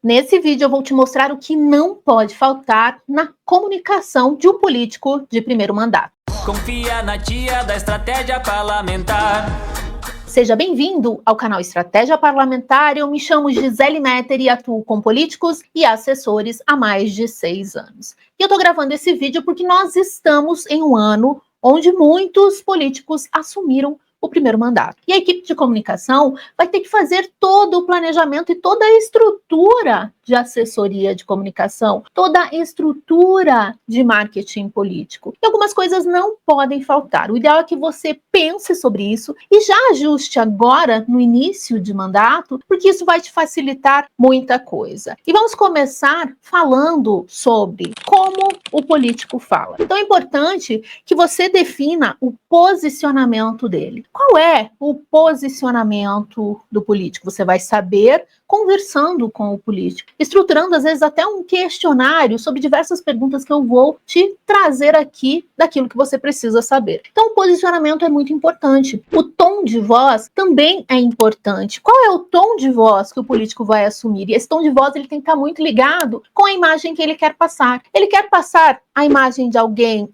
Nesse vídeo eu vou te mostrar o que não pode faltar na comunicação de um político de primeiro mandato. Confia na tia da estratégia parlamentar. Seja bem-vindo ao canal Estratégia Parlamentar. Eu me chamo Gisele Metter e atuo com políticos e assessores há mais de 6 anos. E eu tô gravando esse vídeo porque nós estamos em um ano onde muitos políticos assumiram o primeiro mandato. E a equipe de comunicação vai ter que fazer todo o planejamento e toda a estrutura de assessoria de comunicação, toda a estrutura de marketing político. E algumas coisas não podem faltar. O ideal é que você pense sobre isso e já ajuste agora, no início de mandato, porque isso vai te facilitar muita coisa. E vamos começar falando sobre como o político fala. Então é importante que você defina o posicionamento dele. Qual é o posicionamento do político? Você vai saber conversando com o político, estruturando às vezes até um questionário sobre diversas perguntas que eu vou te trazer aqui daquilo que você precisa saber. Então o posicionamento é muito importante. O tom de voz também é importante. Qual é o tom de voz que o político vai assumir? E esse tom de voz ele tem que estar muito ligado com a imagem que ele quer passar. Ele quer passar a imagem de alguém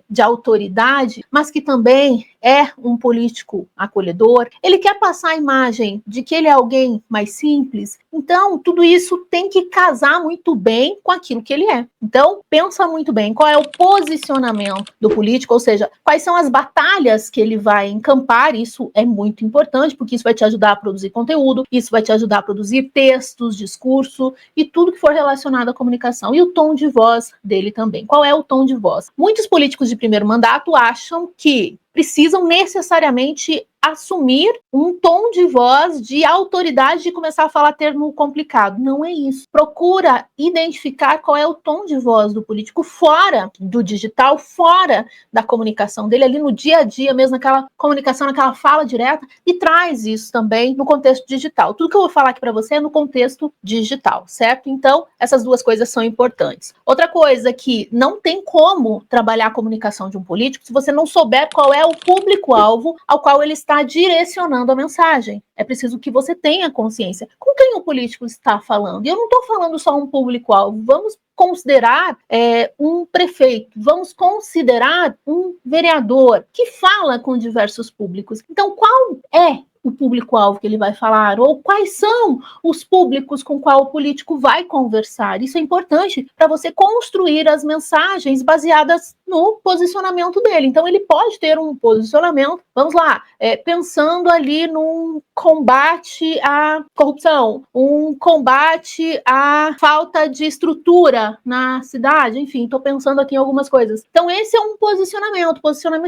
de autoridade, mas que também é um político acolhedor. Ele quer passar a imagem de que ele é alguém mais simples. Então, tudo isso tem que casar muito bem com aquilo que ele é. Então, pensa muito bem qual é o posicionamento do político, ou seja, quais são as batalhas que ele vai encampar. Isso é muito importante, porque isso vai te ajudar a produzir conteúdo, isso vai te ajudar a produzir textos, discurso e tudo que for relacionado à comunicação. E o tom de voz dele também. Qual é o tom de voz? Muitos políticos de primeiro mandato acham que precisam necessariamente assumir um tom de voz de autoridade de começar a falar termo complicado. Não é isso. Procura identificar qual é o tom de voz do político fora do digital, fora da comunicação dele, ali no dia a dia mesmo, naquela comunicação, naquela fala direta, e traz isso também no contexto digital. Tudo que eu vou falar aqui para você é no contexto digital, certo? Então, essas duas coisas são importantes. Outra coisa que não tem como trabalhar a comunicação de um político se você não souber qual é o público-alvo ao qual ele está direcionando a mensagem. É preciso que você tenha consciência com quem o político está falando. E eu não estou falando só um público-alvo. Vamos considerar um prefeito, vamos considerar um vereador que fala com diversos públicos. Então, qual é o público-alvo que ele vai falar, ou quais são os públicos com qual o político vai conversar? Isso é importante para você construir as mensagens baseadas no posicionamento dele. Então, ele pode ter um posicionamento, vamos lá, pensando ali num combate à corrupção, um combate à falta de estrutura na cidade, enfim, estou pensando aqui em algumas coisas. Então, esse é um posicionamento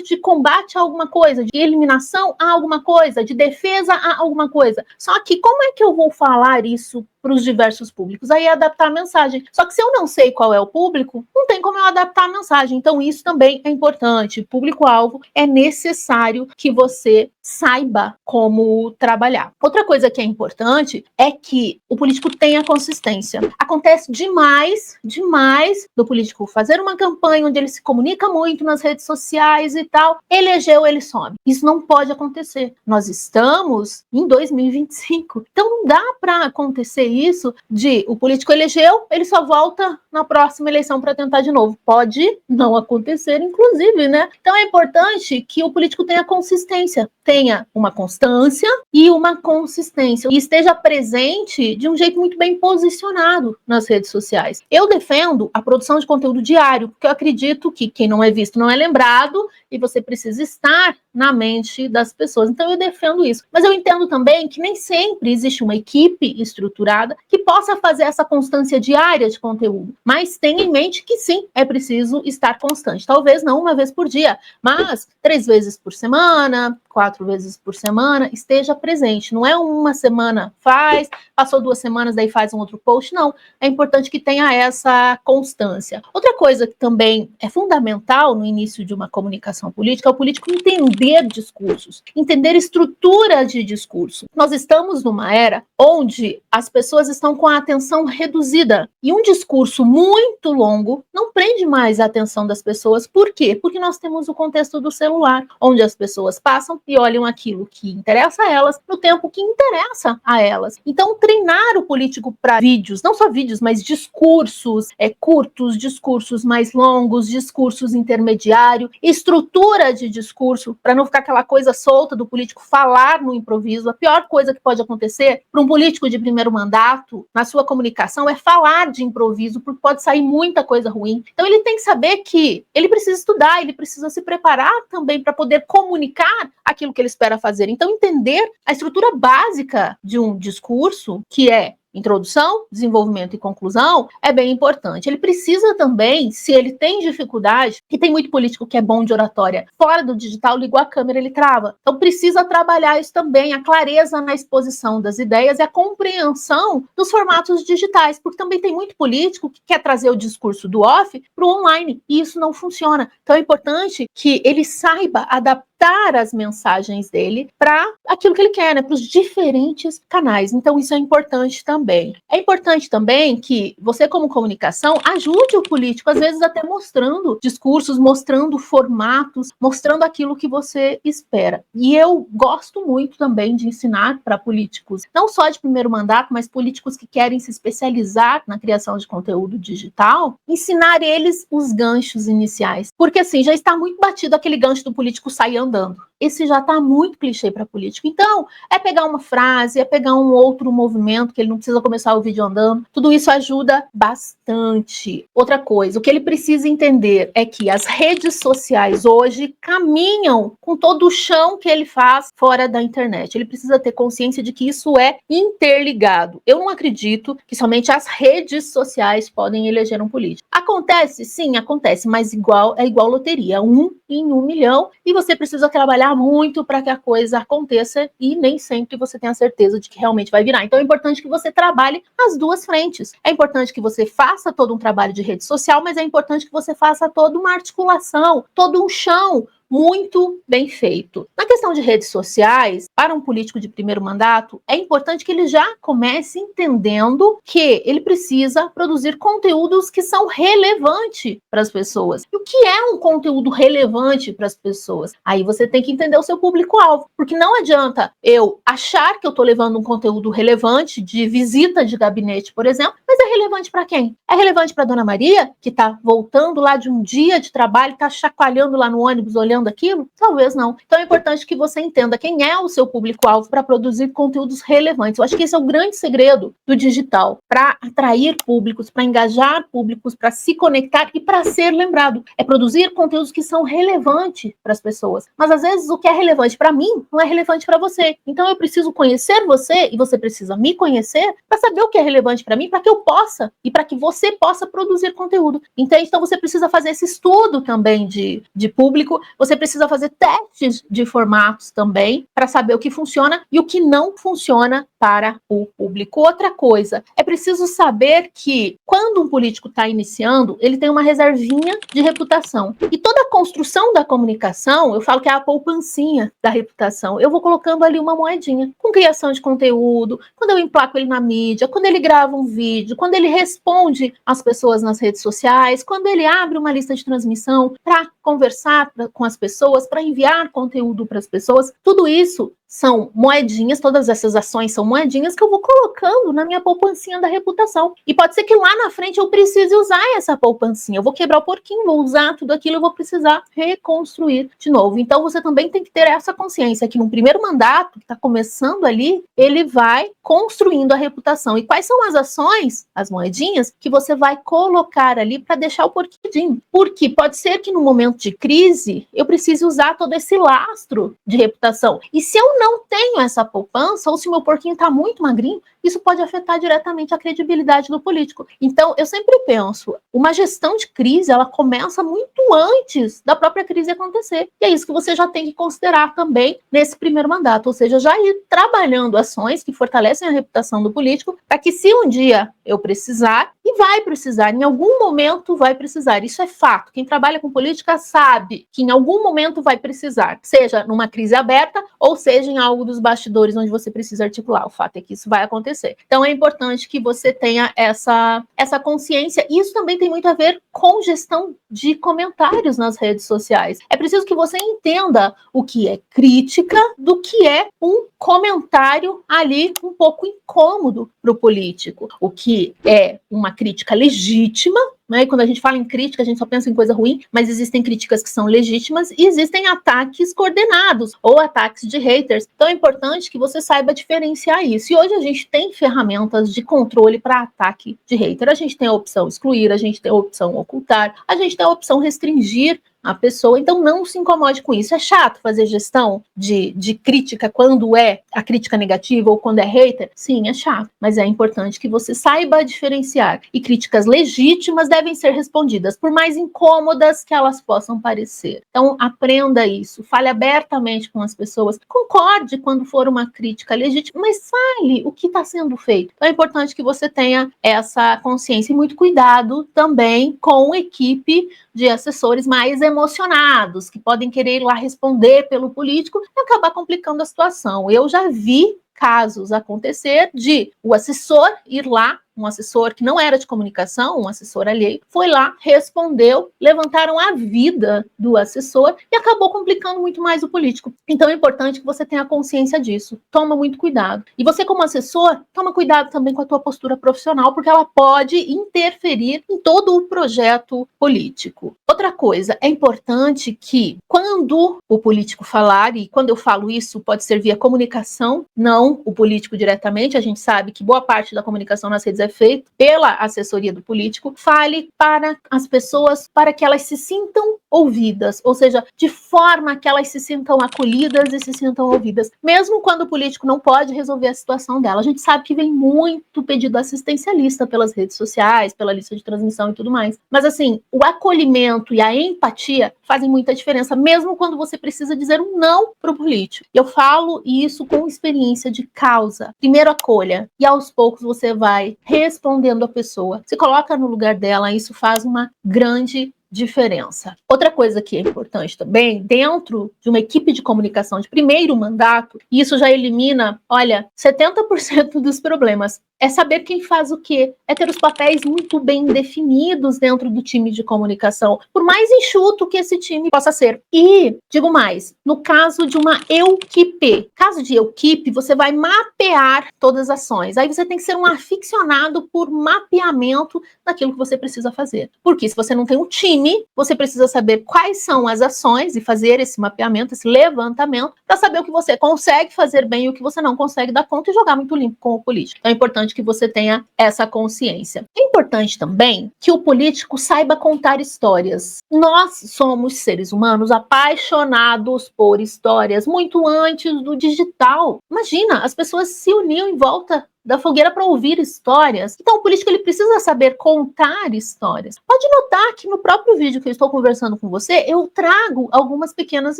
de combate a alguma coisa, de eliminação a alguma coisa, de defesa a alguma coisa. Só que como é que eu vou falar isso para os diversos públicos? Aí é adaptar a mensagem. Só que se eu não sei qual é o público, não tem como eu adaptar a mensagem. Então isso também é importante. Público-alvo, é necessário que você saiba como trabalhar. Outra coisa que é importante é que o político tenha consistência. Acontece demais do político fazer uma campanha onde ele se comunica muito nas redes sociais e tal, elegeu, ele some. Isso não pode acontecer. Nós estamos em 2025. Então não dá para acontecer isso de o político elegeu, ele só volta na próxima eleição para tentar de novo. Pode não acontecer, inclusive, né? Então é importante que o político tenha consistência, tenha uma constância e uma consistência, e esteja presente de um jeito muito bem posicionado nas redes sociais. Eu defendo a produção de conteúdo diário, porque eu acredito que quem não é visto não é lembrado, e você precisa estar na mente das pessoas. Então eu defendo isso. Mas eu entendo também que nem sempre existe uma equipe estruturada que possa fazer essa constância diária de conteúdo. Mas tenha em mente que sim, é preciso estar constante. Talvez não uma vez por dia, mas 3 vezes por semana, 4 vezes por semana, esteja presente. Não é uma semana faz, passou 2 semanas, daí faz um outro post. Não, é importante que tenha essa constância. Outra coisa que também é fundamental no início de uma comunicação política é o político entender discursos, entender estrutura de discurso. Nós estamos numa era onde as pessoas estão com a atenção reduzida e um discurso muito longo não prende mais a atenção das pessoas. Por quê? Porque nós temos o contexto do celular, onde as pessoas passam e olham aquilo que interessa a elas no tempo que interessa a elas. Então, treinar o político para vídeos, não só vídeos, mas discursos curtos, discursos mais longos, discursos intermediários, estrutura de discurso, para não ficar aquela coisa solta do político falar no improviso. A pior coisa que pode acontecer para um político de primeiro mandato, na sua comunicação, é falar de improviso, porque pode sair muita coisa ruim. Então, ele tem que saber que ele precisa estudar, ele precisa se preparar também para poder comunicar aquilo que ele espera fazer. Então, entender a estrutura básica de um discurso, que é introdução, desenvolvimento e conclusão, é bem importante. Ele precisa também, se ele tem dificuldade, que tem muito político que é bom de oratória, fora do digital, ligou a câmera, ele trava. Então precisa trabalhar isso também, a clareza na exposição das ideias e a compreensão dos formatos digitais, porque também tem muito político que quer trazer o discurso do off para o online, e isso não funciona. Então é importante que ele saiba adaptar as mensagens dele para aquilo que ele quer, né, para os diferentes canais. Então isso é importante também. É importante também que você, como comunicação, ajude o político, às vezes até mostrando discursos, mostrando formatos, mostrando aquilo que você espera. E eu gosto muito também de ensinar para políticos, não só de primeiro mandato, mas políticos que querem se especializar na criação de conteúdo digital, ensinar eles os ganchos iniciais. Porque assim, já está muito batido aquele gancho do político sair andando. Esse já está muito clichê para político. Então, é pegar uma frase, é pegar um outro movimento, que ele não precisa começar o vídeo andando. Tudo isso ajuda bastante. Outra coisa, o que ele precisa entender é que as redes sociais hoje caminham com todo o chão que ele faz fora da internet. Ele precisa ter consciência de que isso é interligado. Eu não acredito que somente as redes sociais podem eleger um político. Acontece? Sim, acontece, mas é igual loteria, 1 em 1 milhão, e você precisa trabalhar muito para que a coisa aconteça e nem sempre você tem a certeza de que realmente vai virar. Então é importante que você trabalhe as duas frentes. É importante que você faça todo um trabalho de rede social, mas é importante que você faça toda uma articulação, todo um chão muito bem feito. Na questão de redes sociais, para um político de primeiro mandato, é importante que ele já comece entendendo que ele precisa produzir conteúdos que são relevantes para as pessoas. E o que é um conteúdo relevante para as pessoas? Aí você tem que entender o seu público-alvo, porque não adianta eu achar que eu estou levando um conteúdo relevante de visita de gabinete, por exemplo, mas é relevante para quem? É relevante para a Dona Maria, que está voltando lá de um dia de trabalho, está chacoalhando lá no ônibus, olhando aquilo? Talvez não. Então é importante que você entenda quem é o seu público-alvo para produzir conteúdos relevantes. Eu acho que esse é o grande segredo do digital, para atrair públicos, para engajar públicos, para se conectar e para ser lembrado. É produzir conteúdos que são relevantes para as pessoas. Mas às vezes o que é relevante para mim não é relevante para você. Então eu preciso conhecer você e você precisa me conhecer para saber o que é relevante para mim, para que eu possa e para que você possa produzir conteúdo. Entende? Então você precisa fazer esse estudo também de público. Você precisa fazer testes de formatos também para saber o que funciona e o que não funciona para o público. Outra coisa, é preciso saber que quando um político está iniciando, ele tem uma reservinha de reputação. E toda a construção da comunicação, eu falo que é a poupancinha da reputação. Eu vou colocando ali uma moedinha com criação de conteúdo, quando eu emplaco ele na mídia, quando ele grava um vídeo, quando ele responde às pessoas nas redes sociais, quando ele abre uma lista de transmissão para conversar com as pessoas, para enviar conteúdo para as pessoas. Tudo isso são moedinhas, todas essas ações são moedinhas que eu vou colocando na minha poupancinha da reputação. E pode ser que lá na frente eu precise usar essa poupancinha. Eu vou quebrar o porquinho, vou usar tudo aquilo, eu vou precisar reconstruir de novo. Então você também tem que ter essa consciência que no primeiro mandato, que está começando ali, ele vai construindo a reputação. E quais são as ações, as moedinhas, que você vai colocar ali para deixar o porquinho? Porque pode ser que no momento de crise eu precise usar todo esse lastro de reputação. E se eu não tenho essa poupança, ou se meu porquinho está muito magrinho, isso pode afetar diretamente a credibilidade do político. Então, eu sempre penso, uma gestão de crise, ela começa muito antes da própria crise acontecer. E é isso que você já tem que considerar também nesse primeiro mandato, ou seja, já ir trabalhando ações que fortalecem a reputação do político, para que se um dia eu precisar, e vai precisar, em algum momento vai precisar, isso é fato. Quem trabalha com política sabe que em algum momento vai precisar, seja numa crise aberta, ou seja em algo dos bastidores onde você precisa articular. O fato é que isso vai acontecer. acontecer. Então é importante que você tenha essa consciência. Isso também tem muito a ver com gestão de comentários nas redes sociais. É preciso que você entenda o que é crítica do que é um comentário ali um pouco incômodo para o político. O que é uma crítica legítima, né? E quando a gente fala em crítica, a gente só pensa em coisa ruim, mas existem críticas que são legítimas e existem ataques coordenados ou ataques de haters. Então é importante que você saiba diferenciar isso. E hoje a gente tem ferramentas de controle para ataque de hater. A gente tem a opção excluir, a gente tem a opção ocultar, a gente tem a opção restringir a pessoa, então não se incomode com isso. É chato fazer gestão de crítica quando é a crítica negativa ou quando é hater? Sim, é chato, mas é importante que você saiba diferenciar. E críticas legítimas devem ser respondidas, por mais incômodas que elas possam parecer. Então aprenda isso, fale abertamente com as pessoas, concorde quando for uma crítica legítima, mas fale o que está sendo feito. Então é importante que você tenha essa consciência e muito cuidado também com a equipe de assessores mais emocionados, que podem querer ir lá responder pelo político e acabar complicando a situação. Eu já vi casos acontecer de o assessor ir lá, um assessor que não era de comunicação, um assessor alheio, foi lá, respondeu, levantaram a vida do assessor e acabou complicando muito mais o político. Então é importante que você tenha consciência disso. Toma muito cuidado. E você, como assessor, toma cuidado também com a tua postura profissional, porque ela pode interferir em todo o projeto político. Outra coisa, é importante que quando o político falar, e quando eu falo isso, pode ser via comunicação, não o político diretamente, a gente sabe que boa parte da comunicação nas redes é feito pela assessoria do político, fale para as pessoas para que elas se sintam ouvidas, ou seja, de forma que elas se sintam acolhidas e se sintam ouvidas, mesmo quando o político não pode resolver a situação dela. A gente sabe que vem muito pedido assistencialista pelas redes sociais, pela lista de transmissão e tudo mais, mas assim, o acolhimento e a empatia fazem muita diferença, mesmo quando você precisa dizer um não para o político. Eu falo isso com experiência de causa. Primeiro acolha, e aos poucos você vai respondendo a pessoa. Se coloca no lugar dela, isso faz uma grande diferença. Outra coisa que é importante também, dentro de uma equipe de comunicação de primeiro mandato, isso já elimina, 70% dos problemas. É saber quem faz o quê, é ter os papéis muito bem definidos dentro do time de comunicação, por mais enxuto que esse time possa ser. E, digo mais, no caso de uma equipe, caso de equipe, você vai mapear todas as ações. Aí você tem que ser um aficionado por mapeamento daquilo que você precisa fazer. Porque se você não tem um time, você precisa saber quais são as ações e fazer esse mapeamento, esse levantamento, para saber o que você consegue fazer bem e o que você não consegue dar conta e jogar muito limpo com o político. Então é importante que você tenha essa consciência. É importante também que o político saiba contar histórias. Nós somos seres humanos apaixonados por histórias, muito antes do digital. Imagina, as pessoas se uniam em volta da fogueira para ouvir histórias. Então, o político ele precisa saber contar histórias. Pode notar que no próprio vídeo que eu estou conversando com você, eu trago algumas pequenas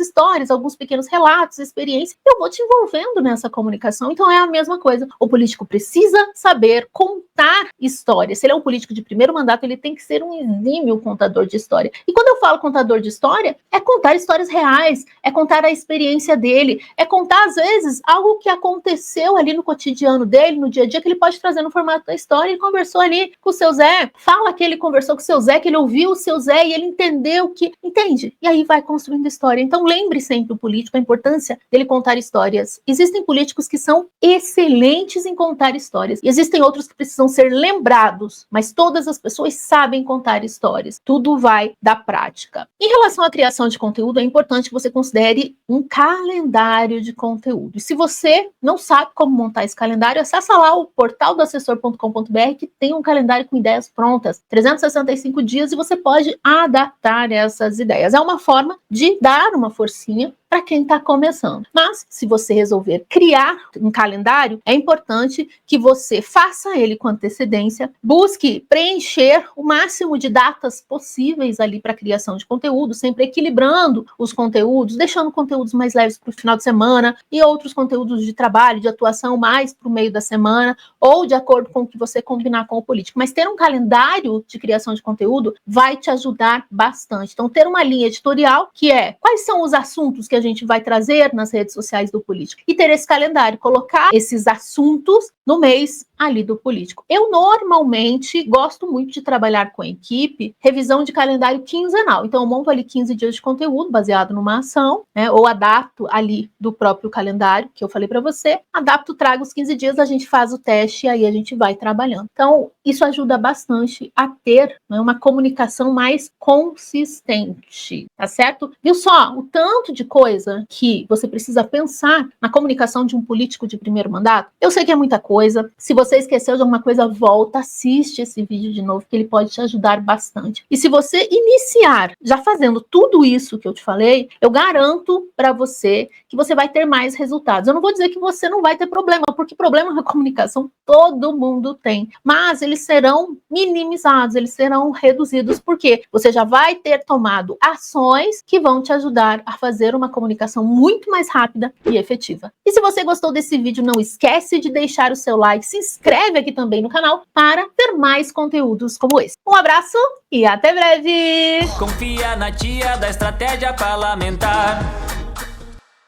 histórias, alguns pequenos relatos, experiências. Eu vou te envolvendo nessa comunicação. Então, é a mesma coisa. O político precisa saber contar histórias. Se ele é um político de primeiro mandato, ele tem que ser um exímio contador de história. E quando eu falo contador de história, é contar histórias reais, é contar a experiência dele, é contar, às vezes, algo que aconteceu ali no cotidiano dele, no dia a dia, que ele pode trazer no formato da história. Ele conversou ali com o seu Zé, fala que ele conversou com o seu Zé, que ele ouviu o seu Zé e ele entendeu que... Entende? E aí vai construindo história. Então lembre sempre o político a importância dele contar histórias. Existem políticos que são excelentes em contar histórias e existem outros que precisam ser lembrados, mas todas as pessoas sabem contar histórias. Tudo vai da prática. Em relação à criação de conteúdo, é importante que você considere um calendário de conteúdo. E se você não sabe como montar esse calendário, acessa lá o portal do assessor.com.br, que tem um calendário com ideias prontas, 365 dias, e você pode adaptar essas ideias. É uma forma de dar uma forcinha para quem está começando. Mas, se você resolver criar um calendário, é importante que você faça ele com antecedência, busque preencher o máximo de datas possíveis ali para a criação de conteúdo, sempre equilibrando os conteúdos, deixando conteúdos mais leves para o final de semana e outros conteúdos de trabalho, de atuação mais para o meio da semana, ou de acordo com o que você combinar com o político. Mas ter um calendário de criação de conteúdo vai te ajudar bastante. Então, ter uma linha editorial que é quais são os assuntos que a gente vai trazer nas redes sociais do político. E ter esse calendário, colocar esses assuntos no mês ali do político. Eu normalmente gosto muito de trabalhar com a equipe, revisão de calendário quinzenal. Então eu monto ali 15 dias de conteúdo baseado numa ação, né, ou adapto ali do próprio calendário que eu falei para você, adapto, trago os 15 dias, a gente faz o teste e aí a gente vai trabalhando. Então isso ajuda bastante a ter, né, uma comunicação mais consistente, tá certo? Viu só o tanto de coisa que você precisa pensar na comunicação de um político de primeiro mandato? Eu sei que é muita coisa. Se você esqueceu de alguma coisa, volta, assiste esse vídeo de novo, que ele pode te ajudar bastante. E se você iniciar já fazendo tudo isso que eu te falei, eu garanto para você que você vai ter mais resultados. Eu não vou dizer que você não vai ter problema, porque problema na comunicação todo mundo tem, mas eles serão minimizados, eles serão reduzidos, porque você já vai ter tomado ações que vão te ajudar a fazer uma comunicação muito mais rápida e efetiva. E se você gostou desse vídeo, não esquece de deixar o seu like, se inscreve aqui também no canal para ter mais conteúdos como esse. Um abraço e até breve! Confia na tia da estratégia parlamentar.